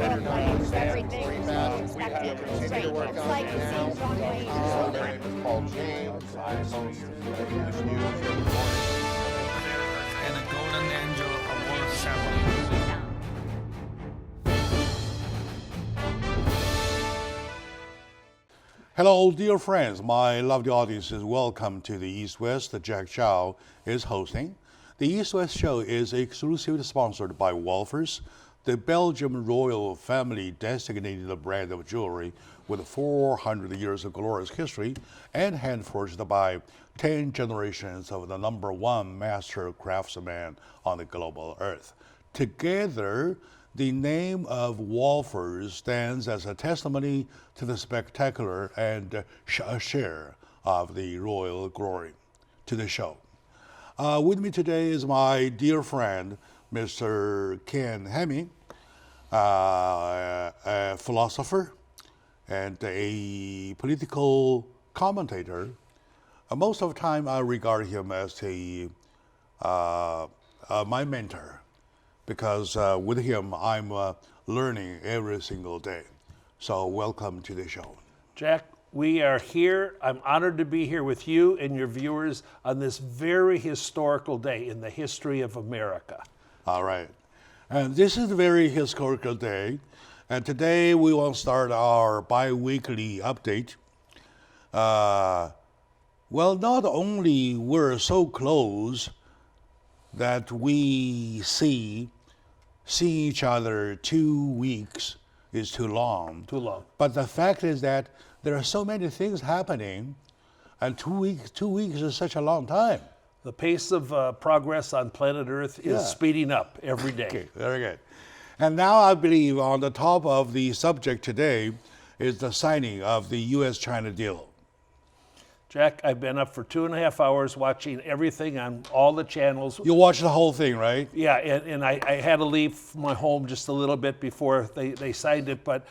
airplanes, everything inspected, straight. It's like it seems on way. My name is Paul James. I host English News every morning. And a Golden Angel Award ceremony. Hello, dear friends. My lovely audiences, welcome to the East West. Jack Chow is hosting. The East West show is exclusively sponsored by Wolfers, the Belgian royal family designated brand of jewelry with 400 years of glorious history and hand-forged by 10 generations of the #1 master craftsman on the global earth. Together, the name of Wolfers stands as a testimony to the spectacular and a share of the royal glory. To the show. With me today is my dear friend, Mr. Ken Hemming, a philosopher and a political commentator. Most of the time, I regard him as my mentor, because with him, I'm learning every single day. So welcome to the show. Jack, we are here. I'm honored to be here with you and your viewers on this very historical day in the history of America. All right. And this is a very historical day. And today we will start our bi-weekly update. Well, not only we're so close that we see each other 2 weeks is too long. Too long. But the fact is that there are so many things happening, and 2 weeks is such a long time. The pace of progress on planet Earth is speeding up every day. Okay, very good. And now I believe on the top of the subject today is the signing of the U.S.-China deal. Jack, I've been up for 2.5 hours watching everything on all the channels. You watched the whole thing, right? Yeah, and I had to leave my home just a little bit before they signed it, but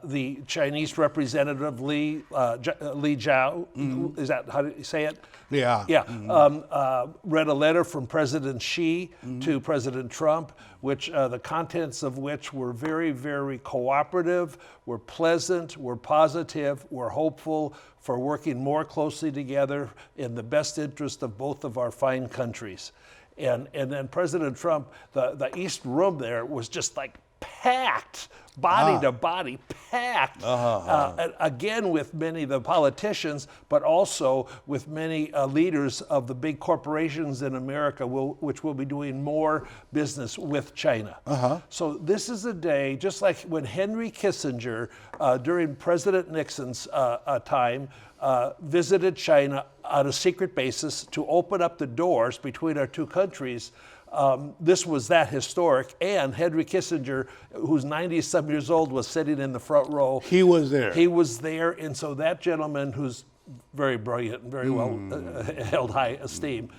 the Chinese representative Li Jiao, is that how do you say it? Yeah. Yeah, read a letter from President Xi to President Trump, which the contents of which were very, very cooperative, were pleasant, were positive, were hopeful for working more closely together in the best interest of both of our fine countries. And then President Trump, the East Room there was just like packed, body to body, packed, again with many of the politicians, but also with many leaders of the big corporations in America, which will be doing more business with China. So this is a day, just like when Henry Kissinger, during President Nixon's time, visited China on a secret basis to open up the doors between our two countries. This was that historic, and Henry Kissinger, who's 90-some years old, was sitting in the front row. He was there. He was there, and so that gentleman, who's very brilliant and very well held high esteem,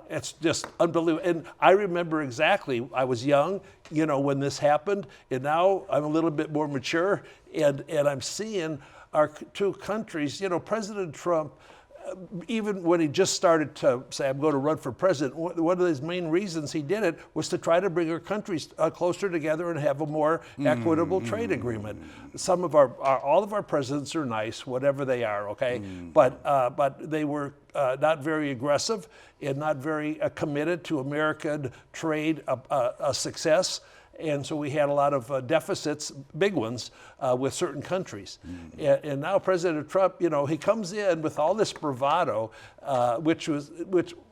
it's just unbelievable. And I remember exactly, I was young, when this happened, and now I'm a little bit more mature, and I'm seeing our two countries, President Trump, even when he just started to say, I'm going to run for president, one of his main reasons he did it was to try to bring our countries closer together and have a more equitable trade agreement. All of our presidents are nice, whatever they are, okay? But they were not very aggressive and not very committed to American trade success. And so we had a lot of deficits, big ones, with certain countries. And now President Trump, he comes in with all this bravado, which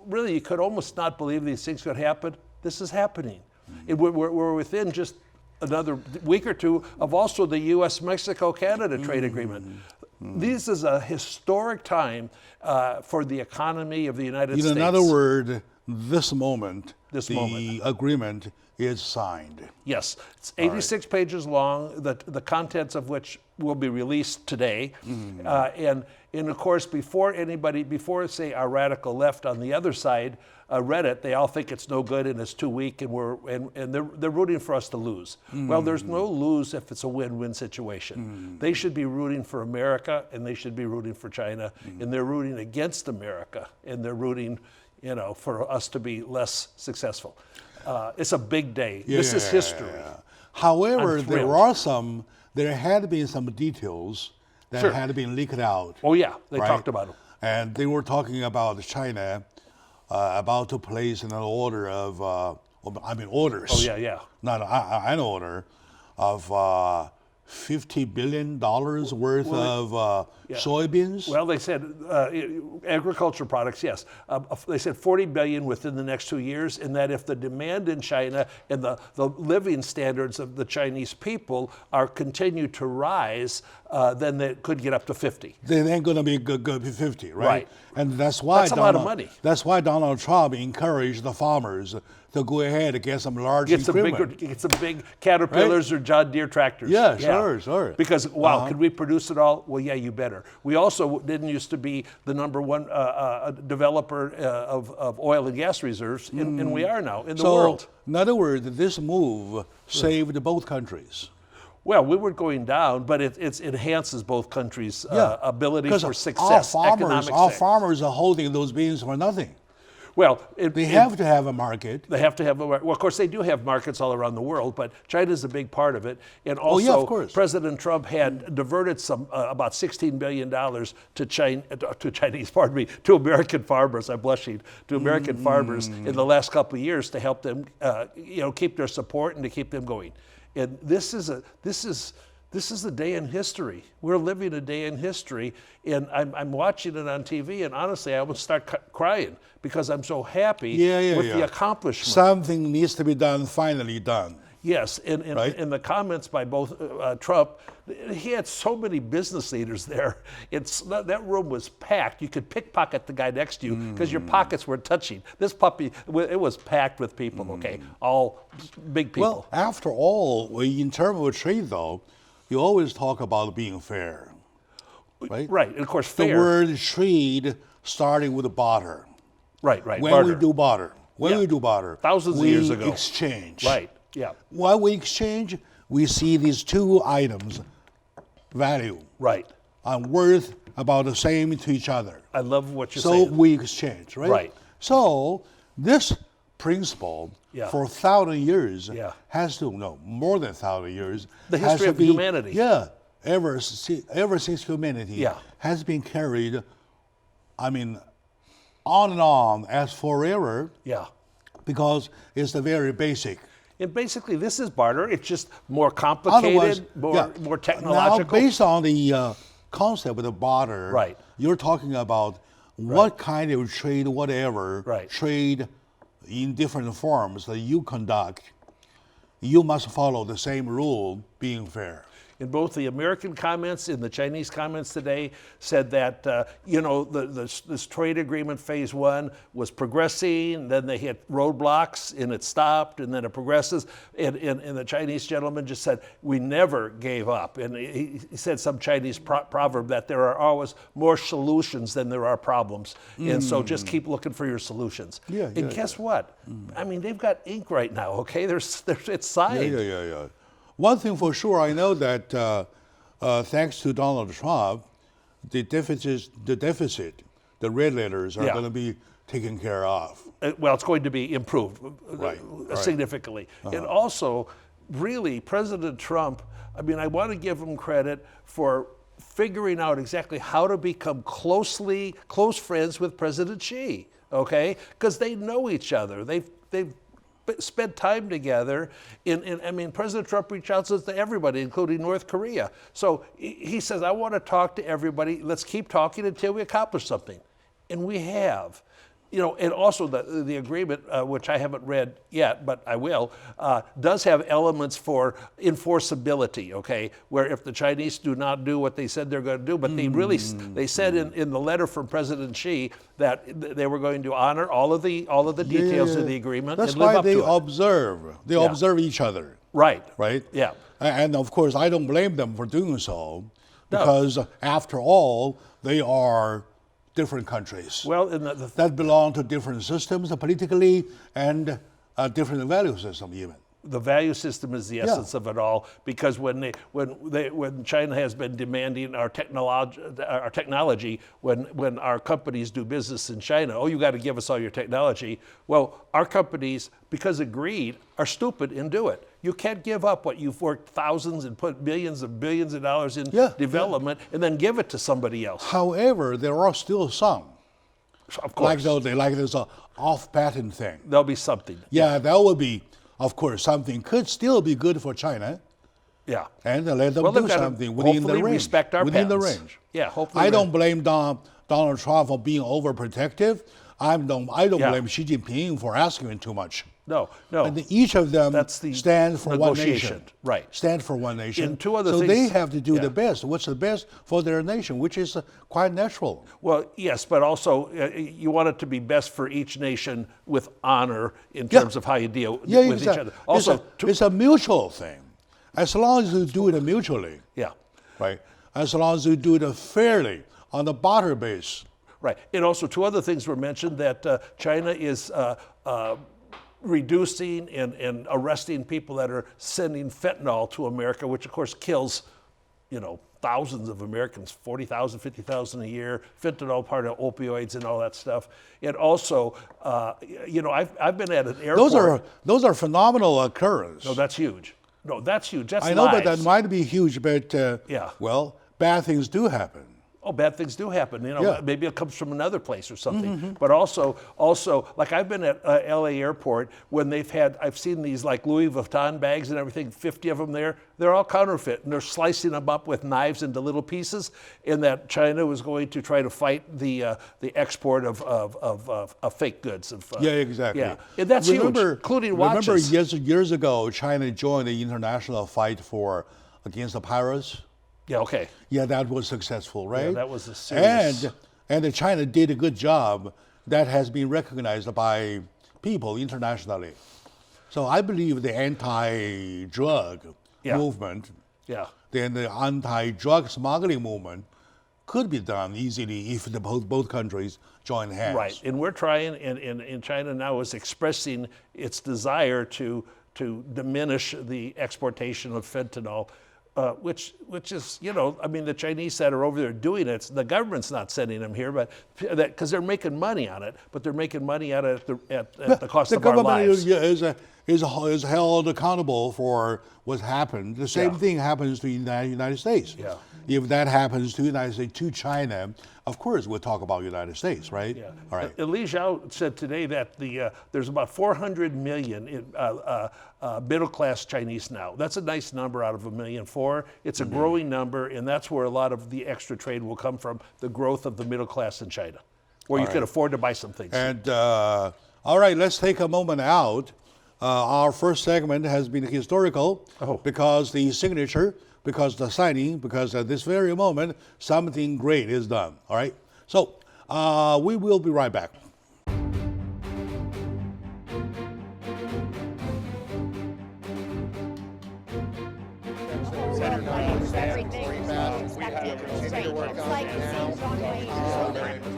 really you could almost not believe these things could happen. This is happening. We're within just another week or two of also the U.S., Mexico, Canada trade agreement. This is a historic time for the economy of the United States. In other words, this moment, the agreement is signed. Yes, it's 86 pages long, the contents of which will be released today. And of course, before say our radical left on the other side read it, they all think it's no good and it's too weak, and they're rooting for us to lose. Well, there's no lose if it's a win-win situation. They should be rooting for America, and they should be rooting for China, and they're rooting against America, and they're rooting, for us to be less successful. It's a big day. This is history. However, I'm thrilled. there had been some details that Sure. had been leaked out. Oh yeah, they right? talked about them. And they were talking about China about to place an order of, orders. Oh yeah. Not an order of $50 billion worth of soybeans. Well, they said agriculture products, yes. They said 40 billion within the next 2 years, and that if the demand in China and the living standards of the Chinese people are continue to rise, then they could get up to 50. Then they're going to be good 50, right? Right. And that's why That's a lot of money. That's why Donald Trump encouraged the farmers to go ahead and get some large equipment. Get some big Caterpillars or John Deere tractors. Yeah, sure. Because, wow, could we produce it all? Well, yeah, you better. We also didn't used to be the number one developer of oil and gas reserves, and we are now in the world. In other words, this move saved both countries. Well, we were going down, but it enhances both countries' ability for success, Our farmers are holding those beans for nothing. Well, they have to have a market. They have to have well, of course, they do have markets all around the world, but China's a big part of it. And also, of course. President Trump had diverted some about $16 billion to American farmers. I'm blushing, to American farmers in the last couple of years to help them, keep their support and to keep them going. And this is a day in history. We're living a day in history, and I'm watching it on TV, and honestly, I almost start crying because I'm so happy with the accomplishment. Something needs to be done, finally done. Yes, and the comments by both Trump, he had so many business leaders there. That room was packed. You could pickpocket the guy next to you because your pockets were touching. This puppy, it was packed with people, okay? All big people. Well, after all, in terms of trade, though, you always talk about being fair, right? Right, and of course, The fair. word trade starting with barter. Right. When barter. we do barter, Thousands of we years ago. exchange. Right, yeah. While we exchange, we see these two items, value, Right. and worth about the same to each other. I love what you're So saying. we exchange, right? Right. So this principle for 1,000 years has to, more than 1,000 years. The history of humanity. Yeah, ever since humanity has been carried, on and on as forever. Yeah. Because it's the very basic. And basically, this is barter. It's just more complicated, more technological. Now, based on the concept of the barter, you're talking about what kind of trade, trade in different forms that you conduct, you must follow the same rule, being fair. In both the American comments and the Chinese comments today said that, this trade agreement phase one was progressing, then they hit roadblocks and it stopped, and then it progresses. And the Chinese gentleman just said, we never gave up. And he said some Chinese proverb that there are always more solutions than there are problems. And so just keep looking for your solutions. And guess what? I mean, they've got ink right now, okay? It's signed. Yeah. One thing for sure, I know that thanks to Donald Trump, the deficit, the red letters are going to be taken care of. Well, it's going to be improved significantly. And also, really, President Trump, I want to give him credit for figuring out exactly how to become close friends with President Xi, okay? Because they know each other. They've spent time together. President Trump reached out to everybody, including North Korea. So he says, I want to talk to everybody. Let's keep talking until we accomplish something. And we have. And also the agreement, which I haven't read yet, but I will, does have elements for enforceability, okay? Where if the Chinese do not do what they said they're going to do, but they said in the letter from President Xi that they were going to honor all of the details of the agreement That's and live why up to they it. observe. They observe each other. Right. Yeah. And of course, I don't blame them for doing so, because after all, they are different countries. Well, that belong to different systems politically and different value system even. the value system is the essence of it all, because when China has been demanding our technology, when our companies do business in China, oh, you got to give us all your technology. Well, our companies, because of greed, are stupid and do it. You can't give up what you've worked thousands and put millions of billions of dollars in development and then give it to somebody else. However, there are still some. Of course. Like this off-patent thing. There'll be something. Yeah, that would be, of course, something could still be good for China. Yeah. And let them do something within the range. Respect our within patents. the range. Yeah, hopefully. I don't blame Donald Trump for being overprotective. I don't blame Xi Jinping for asking too much. No. And each of them stand for one negotiation. nation. Right. Stand for one nation. And two other so things, they have to do the best. What's the best for their nation, which is quite natural. Well, yes, but also you want it to be best for each nation with honor in terms of how you deal with each other. Also, it's a mutual thing. As long as you do it mutually. Yeah. Right. As long as you do it fairly on the barter base. Right. And also, two other things were mentioned, that China is reducing and arresting people that are sending fentanyl to America, which of course kills, thousands of Americans, 40,000, 50,000 a year. Fentanyl, part of opioids and all that stuff. And also, I've been at an airport. Those are phenomenal occurrences. No, that's huge. No, that's huge. That's I know, lives. but that might be huge. But yeah. Well, bad things do happen. Oh, bad things do happen. Maybe it comes from another place or something. Mm-hmm. But also, like I've been at LA airport when I've seen these like Louis Vuitton bags and everything, 50 of them there. They're all counterfeit, and they're slicing them up with knives into little pieces. And that China was going to try to fight the export of fake goods. Yeah, exactly. Yeah, and that's huge, including watches. Remember years ago, China joined the international fight against the pirates. Yeah, okay. Yeah, that was successful, right? Yeah, that was a serious... And China did a good job. That has been recognized by people internationally. So I believe the anti-drug movement, then the anti-drug smuggling movement could be done easily if both countries join hands. Right, and we're trying, and China now is expressing its desire to diminish the exportation of fentanyl. Which is, the Chinese that are over there doing it, the government's not sending them here, but because they're making money on it, but they're making money at the cost of our lives. The government is held accountable for what happened. The same thing happens to the United States. Yeah. If that happens to the United States, to China, of course we'll talk about United States, right? Yeah. All right. Li Zhao said today that there's about 400 million middle-class Chinese now. That's a nice number out of 1.4 million. It's a growing number, and that's where a lot of the extra trade will come from, the growth of the middle class in China, where you can afford to buy some things. And all right, let's take a moment out. Our first segment has been historical because the signature, because the signing, because at this very moment, something great is done. All right? So we will be right back.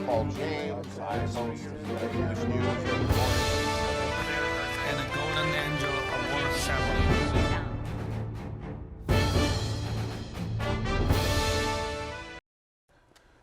Called James. I host English news every morning. And a Golden Angel Award ceremony.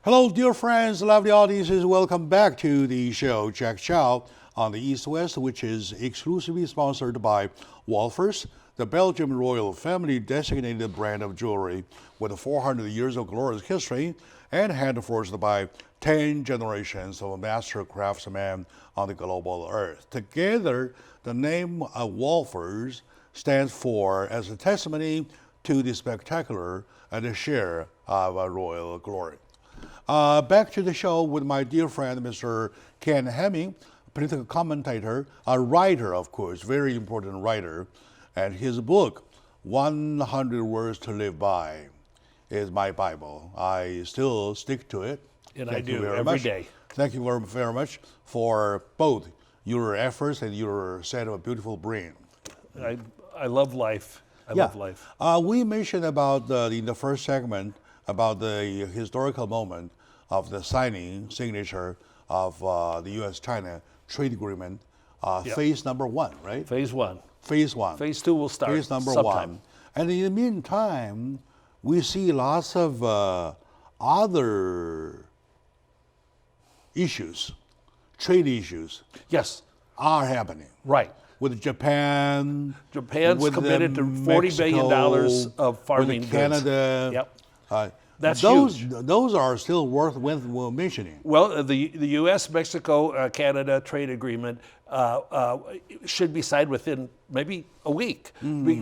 Hello, dear friends, lovely audiences. Welcome back to the show, Jack Chow on the East West, which is exclusively sponsored by Wolfers, the Belgian royal family designated brand of jewelry with 400 years of glorious history and hand-forged by 10 generations of master craftsmen on the global earth. Together, the name of Wolfers stands for as a testimony to the spectacular and the share of royal glory. Back to the show with my dear friend, Mr. Ken Hemming, political commentator, a writer, of course, very important writer. And his book, 100 Words to Live By, is my Bible. I still stick to it. And I do every day. Thank you very, very much for both your efforts and your set of a beautiful brain. I love life. I love life. We mentioned about in the first segment about the historical moment of the signature of the U.S.-China trade agreement, phase number 1, right? Phase 1. phase one. Phase two will start Phase number sometime. one. And in the meantime, we see lots of other issues, trade issues, Yes, are happening. right. With Japan, Japan's with committed to $40 billion Mexico, of farming with goods. Canada. Yep. That's those, huge. Those are still worth mentioning. Well, the U.S. Mexico Canada trade agreement should be signed within maybe a week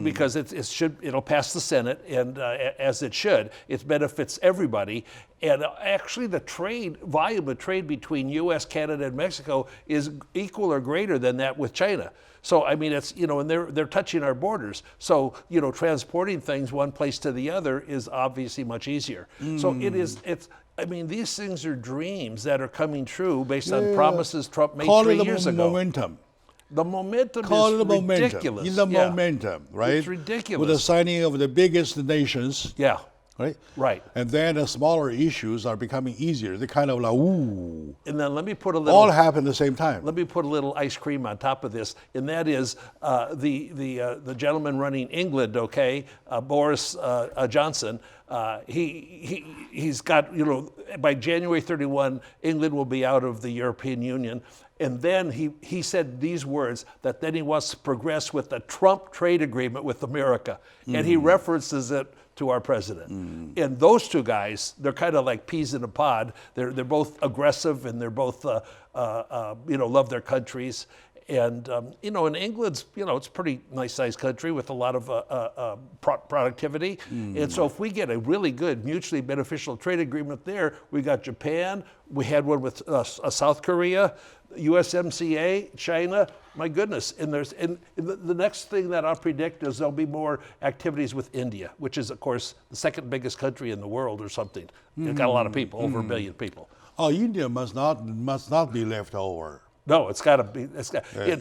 because it'll pass the Senate, and as it should, it benefits everybody. And actually, the volume of trade between U.S., Canada, and Mexico is equal or greater than that with China. So I mean, it's and they're touching our borders. So transporting things one place to the other is obviously much easier. So it's. I mean, these things are dreams that are coming true based on promises Trump made 3 years ago. Momentum. The momentum Call is it momentum. ridiculous. In the Yeah. momentum, right? It's ridiculous. With the signing of the biggest nations, Yeah. right? Right. And then the smaller issues are becoming easier. They're kind of like, ooh. And then let me put a little. All happen at the same time. Let me put a little ice cream on top of this, and that is the gentleman running England, Boris Johnson. He's got by January 31, England will be out of the European Union, and then he said these words that then he wants to progress with the Trump trade agreement with America, and he references it to our president. And those two guys, they're kind of like peas in a pod. They're both aggressive, and they're both love their countries. And in England's it's a pretty nice sized country with a lot of productivity. And so if we get a really good mutually beneficial trade agreement there, we got Japan, we had one with South Korea, USMCA, China. My goodness, and the next thing that I'll predict is there'll be more activities with India, which is of course the second biggest country in the world or something. It's got a lot of people, over 1 billion people. Oh, India must not be left over. No, it's got to be.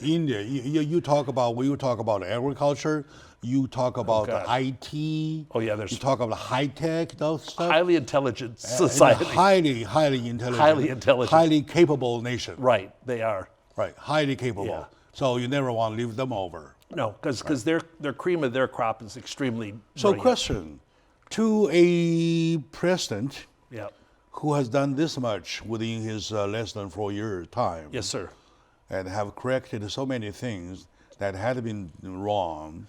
India, you talk about agriculture, you talk about the IT. Oh yeah, you talk about high tech, those stuff. Highly intelligent society. Highly intelligent. Highly capable nation. Right, they are. Right, highly capable. Yeah. So you never want to leave them over. No, because their cream of their crop is extremely. So brilliant. question, to a president Yeah. who has done this much within his less than 4 year time. Yes, sir. And have corrected so many things that had been wrong,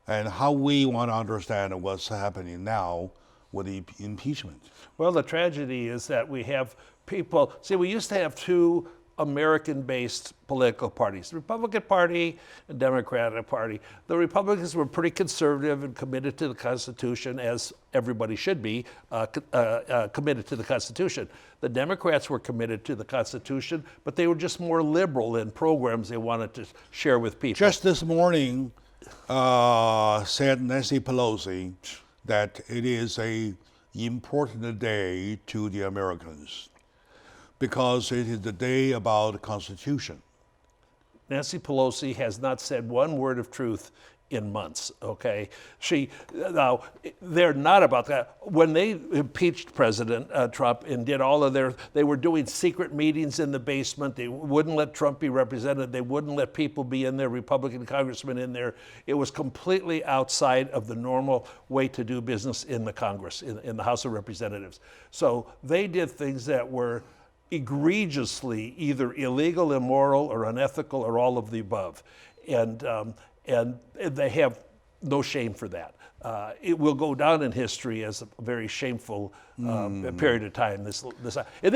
and how we want to understand what's happening now with the impeachment. Well, the tragedy is that we have people. See, we used to have two American-based political parties, the Republican Party and Democratic Party. The Republicans were pretty conservative and committed to the Constitution, as everybody should be committed to the Constitution. The Democrats were committed to the Constitution, but they were just more liberal in programs they wanted to share with people. Just this morning, said Nancy Pelosi that it is an important day to the Americans because it is the day about the Constitution. Nancy Pelosi has not said one word of truth in months, okay? Now, they're not about that. When they impeached President Trump and did all of they were doing secret meetings in the basement. They wouldn't let Trump be represented. They wouldn't let people be in there, Republican congressmen in there. It was completely outside of the normal way to do business in the Congress, in the House of Representatives. So they did things that were egregiously either illegal, immoral, or unethical, or all of the above. And they have no shame for that. It will go down in history as a very shameful period of time. And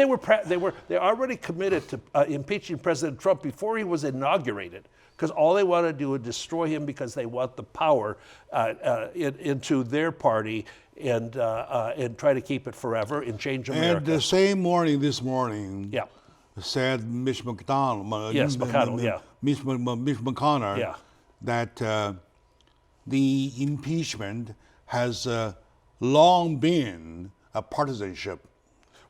they already committed to impeaching President Trump before he was inaugurated, because all they want to do is destroy him because they want the power into their party and try to keep it forever and change America. And the same morning, this morning, Yeah. said Mitch McConnell. Yes, McConnell, yeah. Mitch McConnell. Yeah. That the impeachment has long been a partisanship.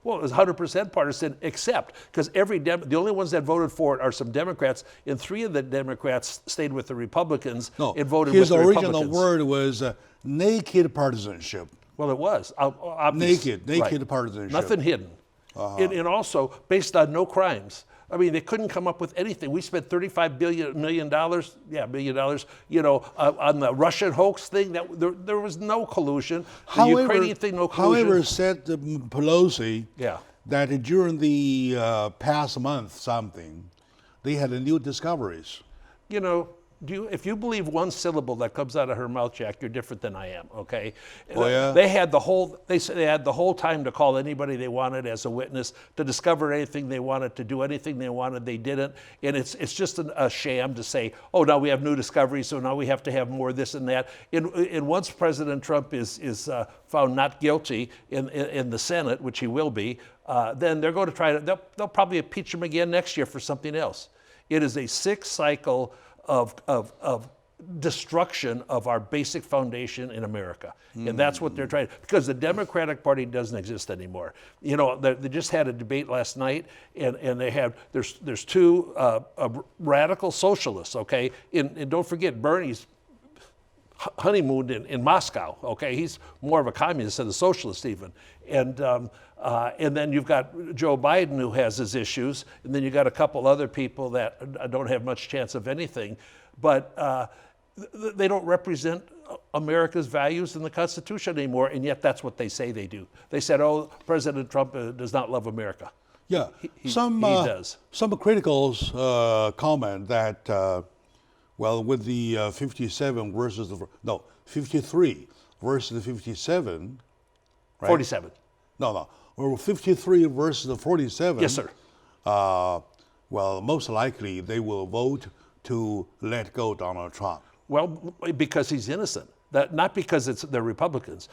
Well, it was 100% partisan, except because the only ones that voted for it are some Democrats, and 3 of the Democrats stayed with the Republicans and voted with the Republicans. His original word was naked partisanship. Well, it was. Obvious. Naked partisanship. Nothing hidden. And also based on no crimes. I mean, they couldn't come up with anything. We spent $35 million, on the Russian hoax thing. There was no collusion. The Ukrainian thing, no collusion. However, said Pelosi Yeah. that during the past month something, they had new discoveries. If you believe one syllable that comes out of her mouth, Jack, you're different than I am. Okay. Oh, yeah? They had the whole time to call anybody they wanted as a witness, to discover anything they wanted, to do anything they wanted. They didn't, and it's just a sham to say, oh, now we have new discoveries, so now we have to have more of this and that. And once President Trump is found not guilty in the Senate, which he will be, then they're going to they'll probably impeach him again next year for something else. It is a sick cycle of destruction of our basic foundation in America. And that's what they're trying, because the Democratic Party doesn't exist anymore. They just had a debate last night, and there's two radical socialists, okay? And don't forget, Bernie's honeymooned in Moscow, okay? He's more of a communist than a socialist even. And then you've got Joe Biden, who has his issues, and then you've got a couple other people that don't have much chance of anything. But they don't represent America's values in the Constitution anymore, and yet that's what they say they do. They said, oh, President Trump does not love America. Yeah, he does. Some criticals comment that, with the 53 versus the 57, right? 47. No. Or 53 versus the 47. Yes, sir. Most likely they will vote to let go Donald Trump. Well, because he's innocent. Not because they're Republicans.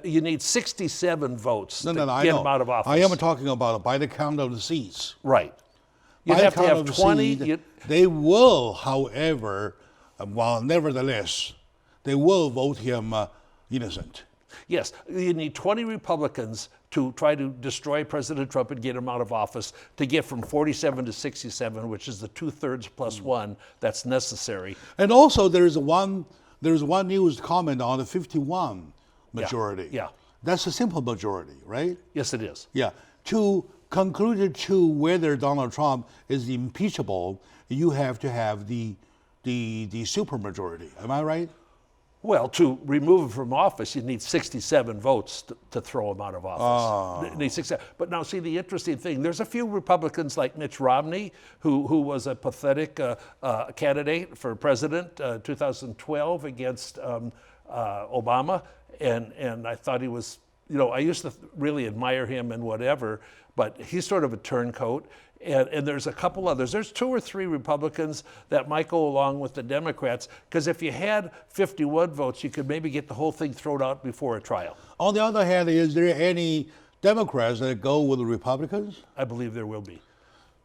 You need 67 votes to get him out of office. I am talking about by the count of the seats. Right. You'd By have the to count have of the 20. seat, they will, however, nevertheless, they will vote him innocent. Yes, you need 20 Republicans to try to destroy President Trump and get him out of office to get from 47 to 67, which is the 2/3 plus one that's necessary. And also, there's one news comment on the 51 majority. Yeah. That's a simple majority, right? Yes, it is. Yeah. To conclude to whether Donald Trump is impeachable, you have to have the supermajority. Am I right? Well, to remove him from office, you need 67 votes to throw him out of office. You need 67. But now, see, the interesting thing, there's a few Republicans like Mitch Romney, who was a pathetic candidate for president 2012 against Obama. And I thought he was, I used to really admire him and whatever, but he's sort of a turncoat. And there's a couple others. There's 2 or 3 Republicans that might go along with the Democrats, because if you had 51 votes, you could maybe get the whole thing thrown out before a trial. On the other hand, is there any Democrats that go with the Republicans? I believe there will be.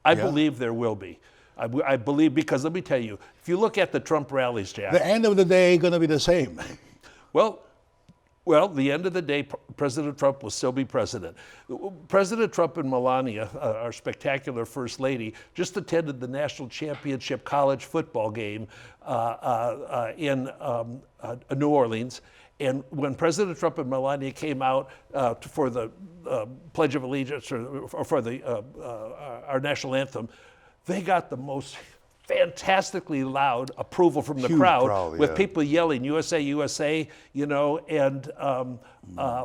I believe there will be. I believe, because let me tell you, if you look at the Trump rallies, Jack. The end of the day going to be the same. Well, the end of the day, President Trump will still be president. President Trump and Melania, our spectacular First Lady, just attended the national championship college football game in New Orleans. And when President Trump and Melania came out for the Pledge of Allegiance or for our national anthem, they got the most fantastically loud approval from the crowd, with people yelling USA, USA, and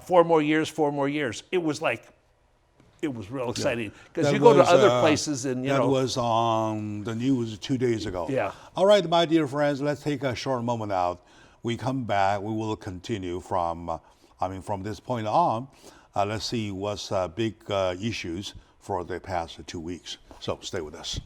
4 more years, 4 more years. It was real exciting, because you go to other places and that was on the news 2 days ago. Yeah. All right, my dear friends, let's take a short moment out. We come back, we will continue from this point on. Let's see what's big issues for the past 2 weeks. So stay with us.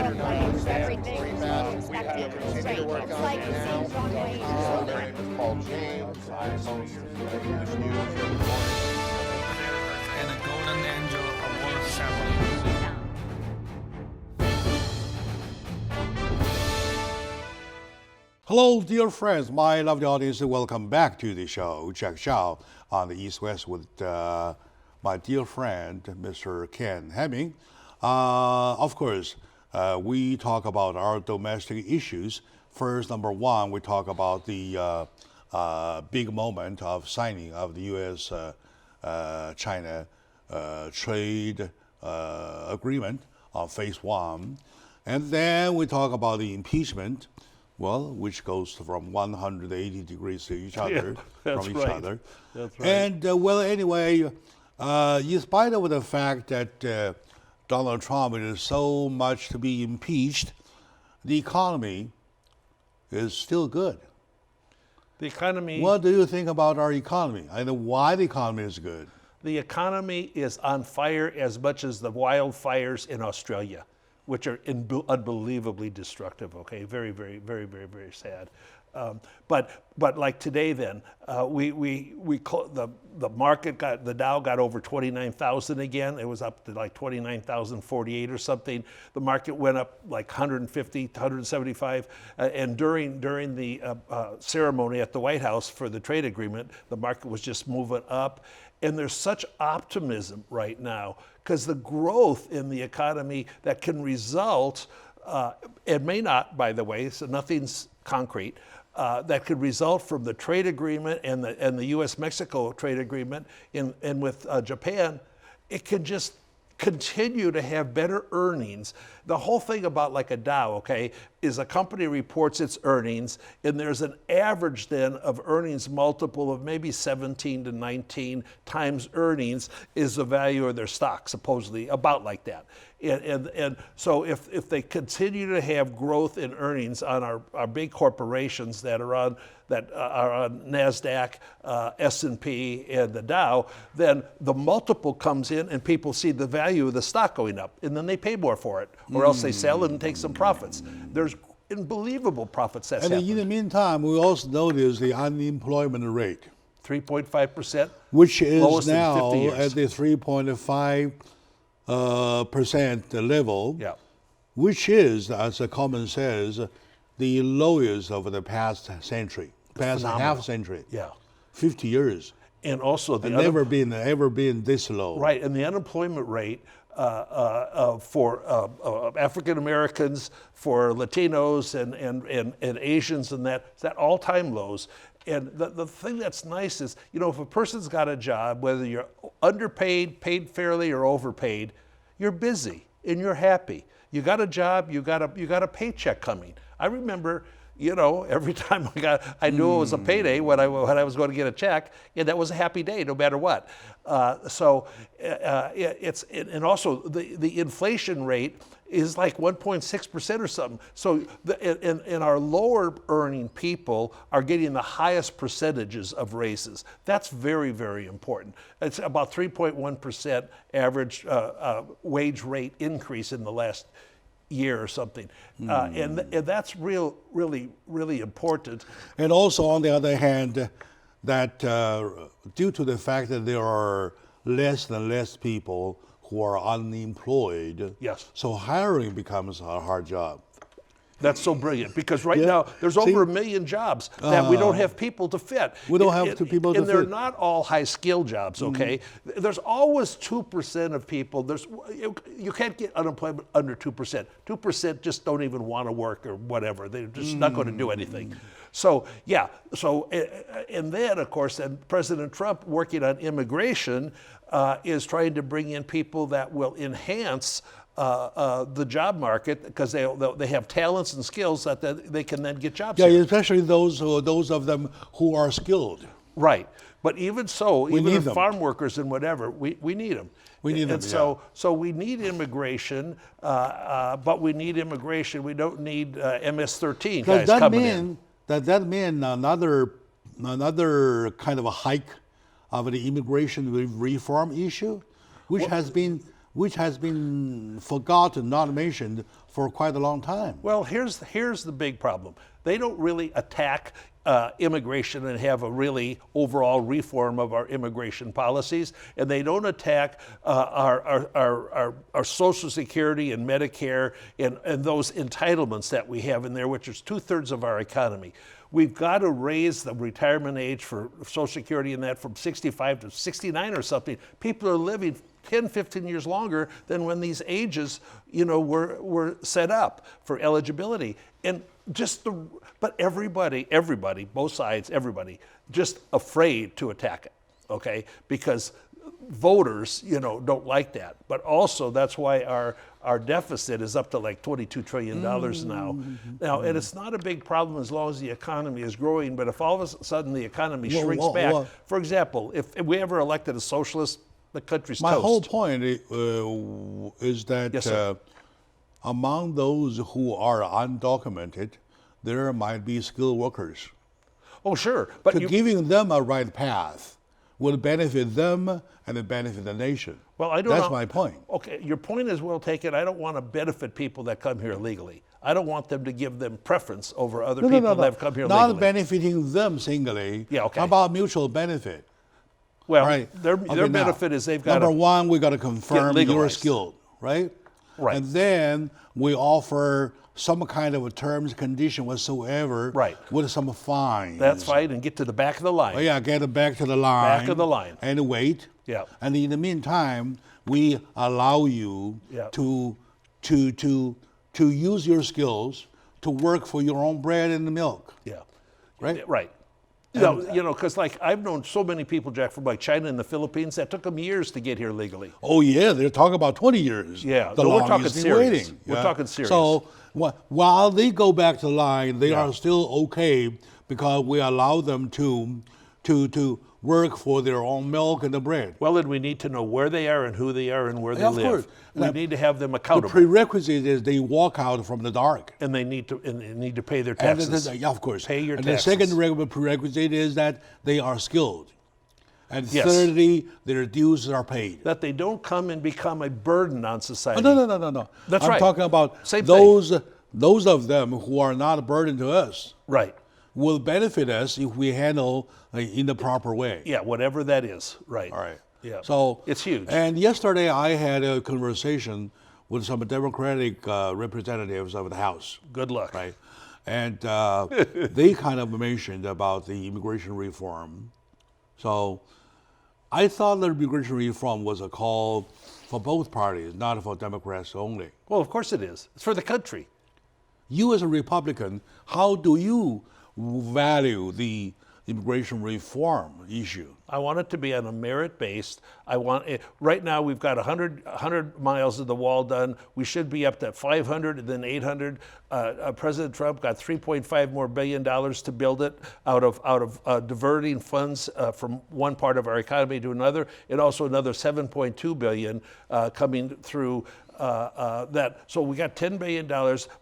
everything is expected. It's like seeing John Wayne. My name is called James. I host this news every morning. And a golden angel award ceremony. Hello, dear friends, my lovely audience. Welcome back to the show, Jack Chow on the East West with my dear friend, Mr. Ken Hemming. Of course, we talk about our domestic issues. First, number one, we talk about the big moment of signing of the U.S.-China trade agreement on phase one. And then we talk about the impeachment, well, which goes from 180 degrees to each other, that's from each right. other. That's right. And well, anyway, in spite of the fact that Donald Trump is so much to be impeached, the economy is still good. The economy. What do you think about our economy and why the economy is good? The economy is on fire as much as the wildfires in Australia, which are unbelievably destructive. Okay, very, very, very, very, very sad. But like today, then the market got, the Dow got over 29,000 again. It was up to like 29,048 or something. The market went up like 150, 175, and during the ceremony at the White House for the trade agreement, the market was just moving up. And there's such optimism right now because the growth in the economy that can result, it may not, by the way, so nothing's concrete, that could result from the trade agreement and the U.S.-Mexico trade agreement and with Japan, it can just continue to have better earnings. The whole thing about like a Dow, okay, is a company reports its earnings and there's an average then of earnings multiple of maybe 17 to 19 times earnings is the value of their stock, supposedly, about like that. And so if they continue to have growth in earnings on our big corporations that are on NASDAQ, S&P, and the Dow, then the multiple comes in and people see the value of the stock going up, and then they pay more for it, or else they sell it and take some profits. There's unbelievable profits that's happening. And in the meantime, we also notice the unemployment rate, 3.5%, which is lowest in now 50 years. at the 3.5% level, Yeah. which is, as the comment says, the lowest over the past century, past Phenomenal. half century, Yeah. 50 years. And also the And never been this low. Right, and the unemployment rate for African Americans, for Latinos, and Asians, and that's at all-time lows. And the thing that's nice is, you know, if a person's got a job, whether you're underpaid, paid fairly, or overpaid, you're busy and you're happy. You got a job, you got a paycheck coming. I remember, you know, every time I knew it was a payday when I was going to get a check, yeah, that was a happy day no matter what. And also the inflation rate is like 1.6% or something. So and our lower earning people are getting the highest percentages of raises. That's very, very important. It's about 3.1% average wage rate increase in the last year or something. And that's really, really important. And also, on the other hand, that due to the fact that there are less and less people who are unemployed, Yes. so hiring becomes a hard job. That's so brilliant because right Yeah. now there's over 1 million jobs that we don't have people to fit. We don't have people to and they're fit. not all high skill jobs, okay? There's always 2% of people. You can't get unemployment under 2%. 2% just don't even want to work or whatever. They're just not going to do anything. So yeah. So and then of course, then President Trump, working on immigration, is trying to bring in people that will enhance the job market because they have talents and skills that they can then get jobs. Yeah, here. especially those of them who are skilled. Right. But even so, even need if them. farm workers and whatever, we need them. We need them, And so we need immigration, but we need immigration. We don't need MS-13 guys coming in. Does that mean another kind of a hike of the immigration reform issue, which has been which has been forgotten, not mentioned for quite a long time. Well, here's the big problem. They don't really attack immigration and have a really overall reform of our immigration policies, and they don't attack our Social Security and Medicare and those entitlements that we have in there, which is 2/3 of our economy. We've got to raise the retirement age for Social Security and that from 65 to 69 or something. People are living 10, 15 years longer than when these ages, were set up for eligibility. And but everybody, both sides, everybody, just afraid to attack it, okay? Because voters, don't like that. But also that's why our deficit is up to like $22 trillion now. Now, and it's not a big problem as long as the economy is growing, but if all of a sudden the economy shrinks back, for example, if we ever elected a socialist, the country's My toast. whole point is that Yes, sir. Among those who are undocumented, there might be skilled workers. Oh, sure. But Giving them a right path will benefit them and it benefit the nation. Well, I don't That's know. my point. Okay, your point is well taken. I don't want to benefit people that come here illegally. I don't want them to give them preference over other people that have come here Not legally. benefiting them singly. Yeah, okay. How about mutual benefit? Well, Right. their Okay, now, benefit is they've got number to, one, we got to confirm you're legalized. skilled, right? Right. And then we offer some kind of a terms, condition whatsoever, Right. with some fines. that's fine, and get to the back of the line. Oh, yeah, get it back to the line. Back of the line. And wait. Yeah. And in the meantime, we allow you Yeah. to use your skills to work for your own bread and milk, Yeah. right? Right. Because like I've known so many people, Jack, from like China and the Philippines that took them years to get here legally. Oh yeah, they're talking about 20 years. Yeah, the no, we're longest talking in serious. waiting. We're talking serious. So while they go back to the line, they Yeah. are still okay because we allow them to work for their own milk and the bread. Well, then we need to know where they are and who they are and where they Yeah, of live. course. We And need to have them The accountable, prerequisite is they walk out from the dark. and they need to pay their And taxes. yeah, of course. Pay your and taxes. the second prerequisite is that they are skilled. And Yes. thirdly, their dues are paid. That they don't come and become a burden on society. Oh, no. That's I'm right. talking about Same those of them who are not a burden to us Right. will benefit us if we handle in the proper way. Yeah, whatever that is. Right. All right. Yeah. So it's huge. And yesterday I had a conversation with some Democratic representatives of the House. Good luck. Right. And they kind of mentioned about the immigration reform. So I thought the immigration reform was a call for both parties, not for Democrats only. Well, of course it is. It's for the country. You as a Republican, how do you value the immigration reform issue? I want it to be on a merit-based. I want it. Right now we've got 100 miles of the wall done. We should be up to 500 and then 800. President Trump got $3.5 billion more to build it out of diverting funds from one part of our economy to another, and also another $7.2 billion coming through that. So we got $10 billion.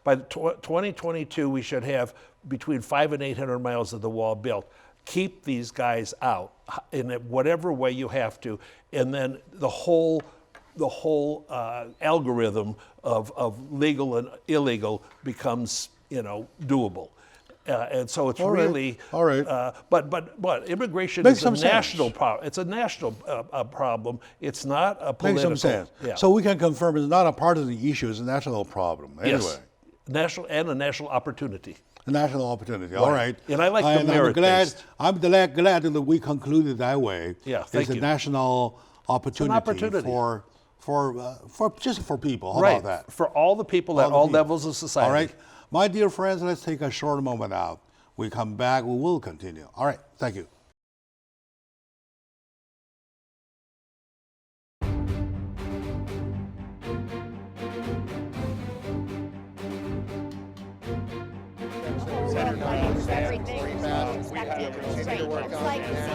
By 2022, we should have between 500 and 800 miles of the wall built. Keep these guys out in whatever way you have to, and then the whole algorithm of legal and illegal becomes doable. And so it's really all right. But immigration Makes is a some sense. national problem. It's a national problem. It's not a political. Makes some sense. Yeah. So we can confirm it's not a partisan issue, it's a national problem. Anyway. Yes. National and a national opportunity. A national opportunity. All right. And I like the merit-based. I'm glad that we concluded that way. Yeah, thank it's you. a national opportunity, opportunity. for just for people. How Right. about that? For all the people at the all people. levels of society. All right. My dear friends, let's take a short moment out. We come back, we will continue. All right. Thank you.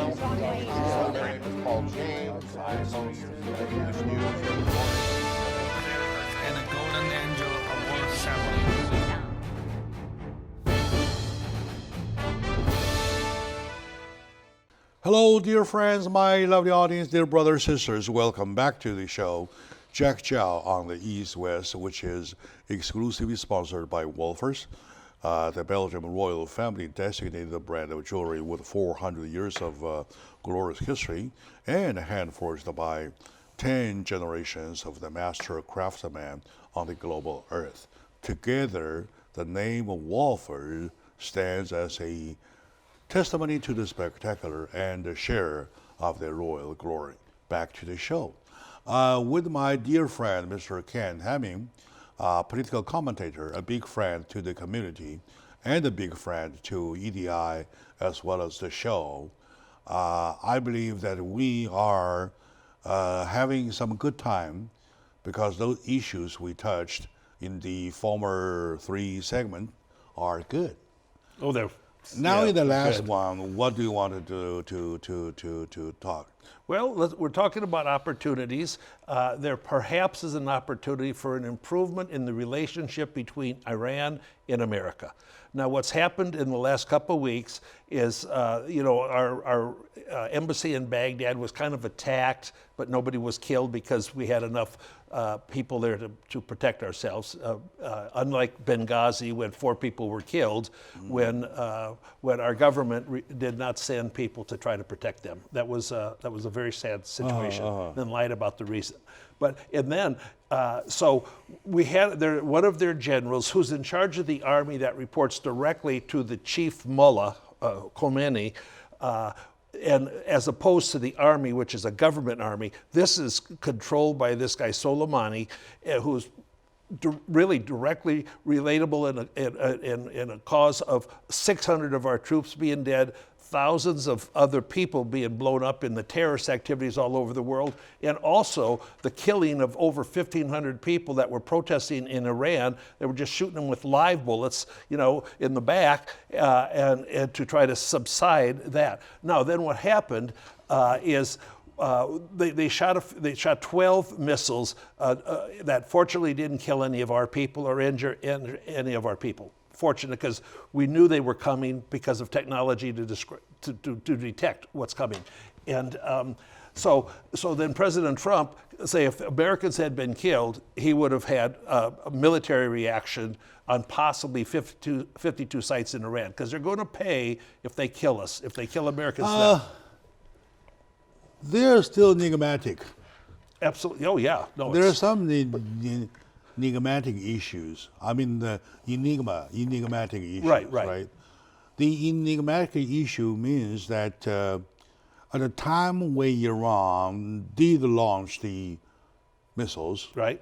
It's called James. I host English news every morning. And a golden angel award ceremony. Hello, dear friends, my lovely audience, dear brothers, sisters. Welcome back to the show. Jack Chow on the East West, which is exclusively sponsored by Wolfers. The Belgian royal family designated the brand of jewelry with 400 years of glorious history and hand-forged by 10 generations of the master craftsmen on the global earth. Together, the name of Wolfers stands as a testimony to the spectacular and the share of their royal glory. Back to the show. With my dear friend, Mr. Ken Hemming, political commentator, a big friend to the community, and a big friend to EDI as well as the show. I believe that we are having some good time because those issues we touched in the former 3 segments are good. Oh, they're Now in the last good. one, what do you want to do to talk? Well, we're talking about opportunities. There perhaps is an opportunity for an improvement in the relationship between Iran and America. Now, what's happened in the last couple of weeks is, our embassy in Baghdad was kind of attacked, but nobody was killed because we had enough people there to protect ourselves. Unlike Benghazi, when 4 people were killed, when our government did not send people to try to protect them. That was a very sad situation. Then lied about the reason. So we had one of their generals who's in charge of the army that reports directly to the chief mullah, Khomeini, and as opposed to the army, which is a government army, this is controlled by this guy Soleimani, who's really directly relatable in a cause of 600 of our troops being dead, thousands of other people being blown up in the terrorist activities all over the world, and also the killing of over 1,500 people that were protesting in Iran. They were just shooting them with live bullets, in the back, and to try to subside that. Now, then what happened is they shot 12 missiles that fortunately didn't kill any of our people or injure any of our people. Fortunate, because we knew they were coming because of technology to detect what's coming. And so then President Trump, say if Americans had been killed, he would have had a military reaction on possibly 52 sites in Iran, because they're going to pay if they kill us, if they kill Americans now. They're still enigmatic. Absolutely. Oh, yeah. No, There are some enigmatic issues. I mean, the enigmatic issues. Right. The enigmatic issue means that at the time when Iran did launch the missiles, right.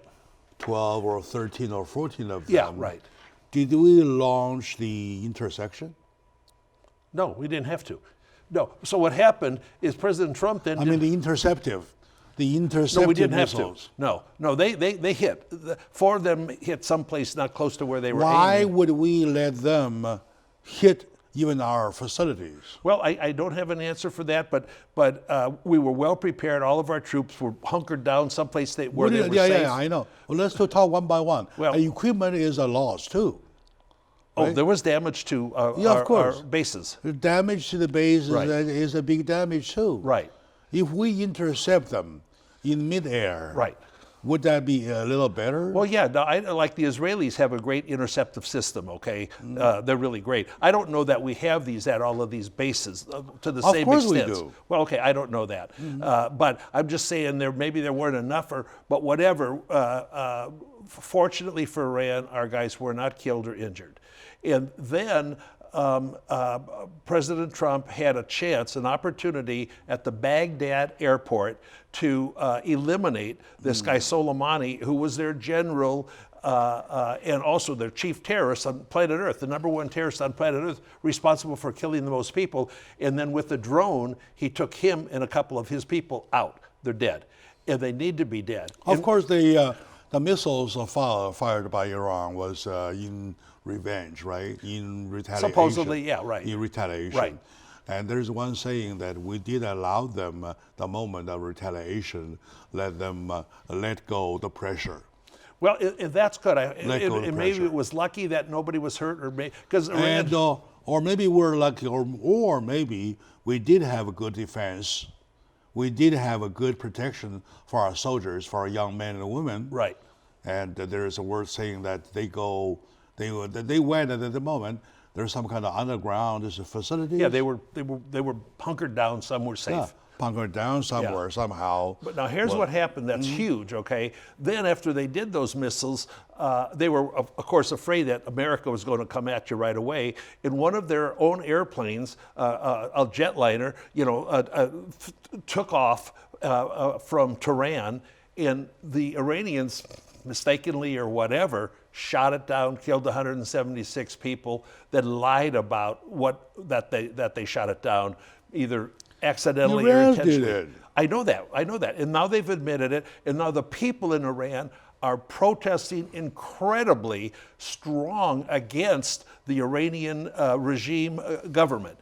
12 or 13 or 14 of them, Yeah, right. did we launch the intersection? No, we didn't have to. No. So what happened is President Trump then. I mean, the interceptive No, we didn't missiles. have to. No, they hit. 4 of them hit someplace not close to where they were Why aiming. would we let them hit even our facilities? Well, I don't have an answer for that, but we were well prepared. All of our troops were hunkered down someplace where they were safe. Yeah, I know. Well, let's talk one by one. Well, equipment is a loss too. Oh, right? there was damage to of our course. bases. The damage to the base Right. is a big damage too. Right. If we intercept them in midair, Right. would that be a little better? Well, yeah. No, like the Israelis have a great interceptive system. Okay, they're really great. I don't know that we have these at all of these bases to the same course we extent. do. Well, okay, I don't know that, but I'm just saying maybe there weren't enough, but whatever. Fortunately for Iran, our guys were not killed or injured, and then. President Trump had an opportunity at the Baghdad airport to eliminate this guy Soleimani, who was their general and also their chief terrorist on planet Earth, the #1 terrorist on planet Earth, responsible for killing the most people. And then with the drone, he took him and a couple of his people out. They're dead, and they need to be dead. Of course, the missiles fired by Iran was in revenge, right? In retaliation. Supposedly, yeah, right. In retaliation. Right. And there's one saying that we did allow them the moment of retaliation, let them let go the pressure. Well, that's good. And Maybe it was lucky that nobody was hurt, or because Iran. Or maybe we're lucky, or maybe we did have a good defense we did have a good protection for our soldiers, for our young men and women. Right. And there is a word saying that they went at the moment. There's some kind of underground facility. Yeah, they were hunkered down somewhere safe. Yeah, bunkered down somewhere somehow. But now here's what happened that's huge, okay? Then after they did those missiles, they were, of course, afraid that America was going to come at you right away. In one of their own airplanes, a jetliner, took off from Tehran, and the Iranians, mistakenly or whatever, shot it down, killed 176 people, then lied about that they shot it down, either accidentally or intentionally. Did it. I know that. And now they've admitted it, and now the people in Iran are protesting incredibly strong against the Iranian regime government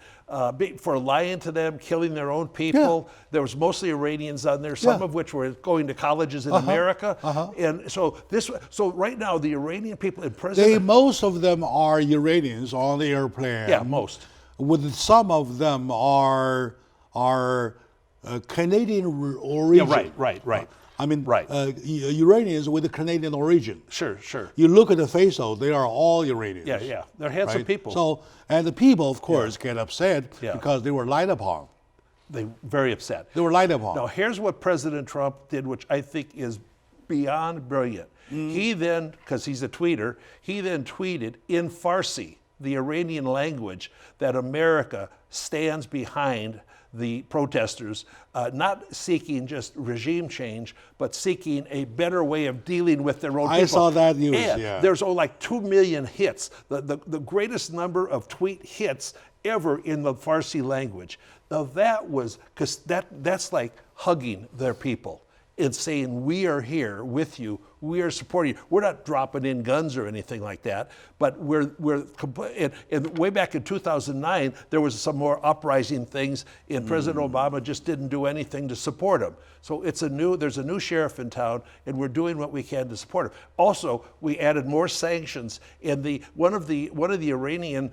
for lying to them, killing their own people. Yeah. There was mostly Iranians on there, some of which were going to colleges in America. And so right now the Iranian people in prison. Most of them are Iranians on the airplane. Yeah, most. With some of them are Canadian origin. Yeah, right. I mean, Right. Iranians with a Canadian origin. Sure. You look at the face of, they are all Iranians. Yeah. They're handsome right? people. So, and the people, of course, get upset because they were lied upon. They're very upset. They were lied upon. Now, here's what President Trump did, which I think is beyond brilliant. He then, because he's a tweeter, he then tweeted in Farsi, the Iranian language, that America stands behind the protesters, not seeking just regime change, but seeking a better way of dealing with their own people. I saw that news, and there's like 2 million hits, the greatest number of tweet hits ever in the Farsi language. Now that was, because that's like hugging their people and saying, we are here with you, we are supporting you. We're not dropping in guns or anything like that, but and way back in 2009, there was some more uprising things, and President Obama just didn't do anything to support him. So there's a new sheriff in town, and we're doing what we can to support him. Also, we added more sanctions, and one of the Iranian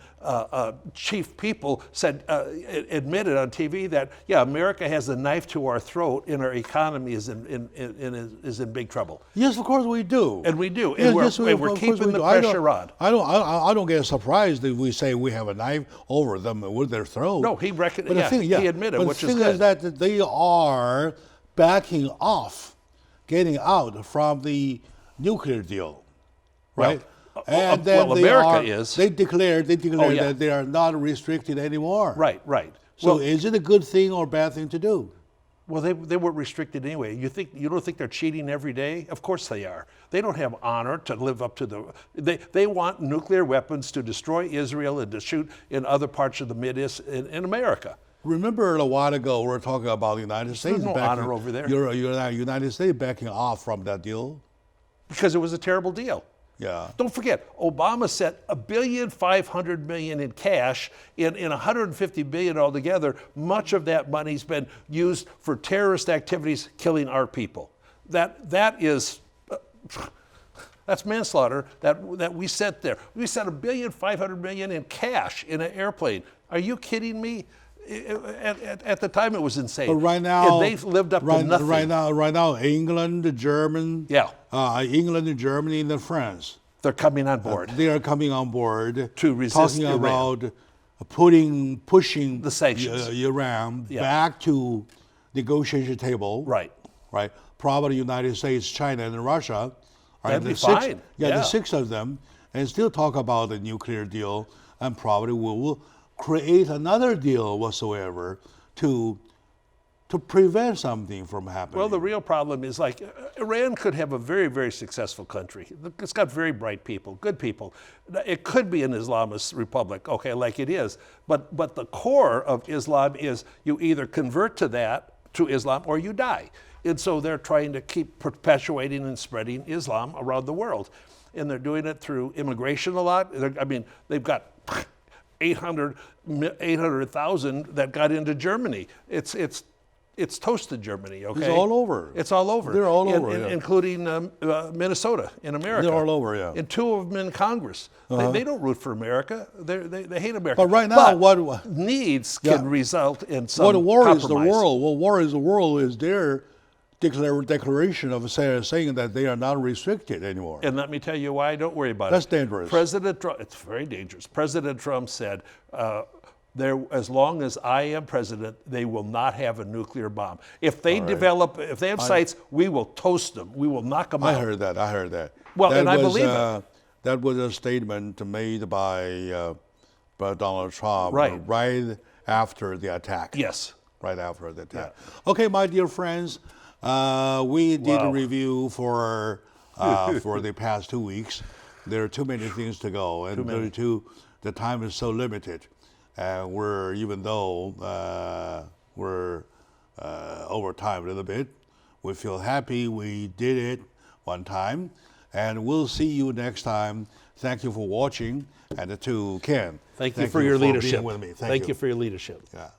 chief people admitted on TV that America has a knife to our throat, and our economy is in big trouble. Yes, of course we do. And we do. Yes, And we're keeping the pressure on. I don't get surprised if we say we have a knife over them with their throat. No, he admitted, which is good. But the thing is that they are backing off, getting out from the nuclear deal, right? And then America they declared that they are not restricted anymore. Right. So is it a good thing or bad thing to do? Well, they weren't restricted anyway. You don't think they're cheating every day? Of course they are. They don't have honor to live up to they want nuclear weapons to destroy Israel and to shoot in other parts of the Mideast in America. Remember a while ago we were talking about the United States. There's no honor over there. United States backing off from that deal. Because it was a terrible deal. Yeah. Don't forget, Obama set $1.5 billion in cash in $150 billion altogether. Much of that money's been used for terrorist activities, killing our people. That's manslaughter that we sent there. We sent $1.5 billion in cash in an airplane. Are you kidding me? At the time, it was insane. But right now, and they've lived up to nothing. Right now, England, Germany, and France. They're coming on board. They are coming on board to resist talking Iran. about pushing the sanctions, Iran back to negotiation table. Right. Probably United States, China, and Russia. That'd be fine. The 6 of them, and still talk about the nuclear deal, and probably will create another deal whatsoever to prevent something from happening. Well, the real problem is like Iran could have a very, very successful country. It's got very bright people, good people. It could be an Islamist republic, okay, like it is. But the core of Islam is you either convert to Islam or you die. And so they're trying to keep perpetuating and spreading Islam around the world. And they're doing it through immigration a lot. They've got 800,000 that got into Germany. It's it's toasted Germany, okay? It's all over. It's all over. They're all over, yeah. Including Minnesota in America. They're all over, yeah. And 2 of them in Congress. They don't root for America. They hate America. But right now, what needs can result in some what worries the compromise. world? What worries the world is their declaration of saying that they are not restricted anymore. And let me tell you why. Don't worry about That's it. dangerous. President Trump. It's very dangerous. President Trump said, as long as I am president, they will not have a nuclear bomb. If they if they have sites, we will toast them. We will knock them out. I heard that. Well, that and I believe it. That was a statement made by Donald Trump right after the attack. Yes. Right after the attack. Yeah. Okay, my dear friends, we did a review for the past 2 weeks. There are too many things to go, and the time is so limited. Even though we're over time a little bit, we feel happy we did it one time, and we'll see you next time. Thank you for watching, and to Ken. Thank you for your leadership. Being with me. Thank you for your leadership. Yeah.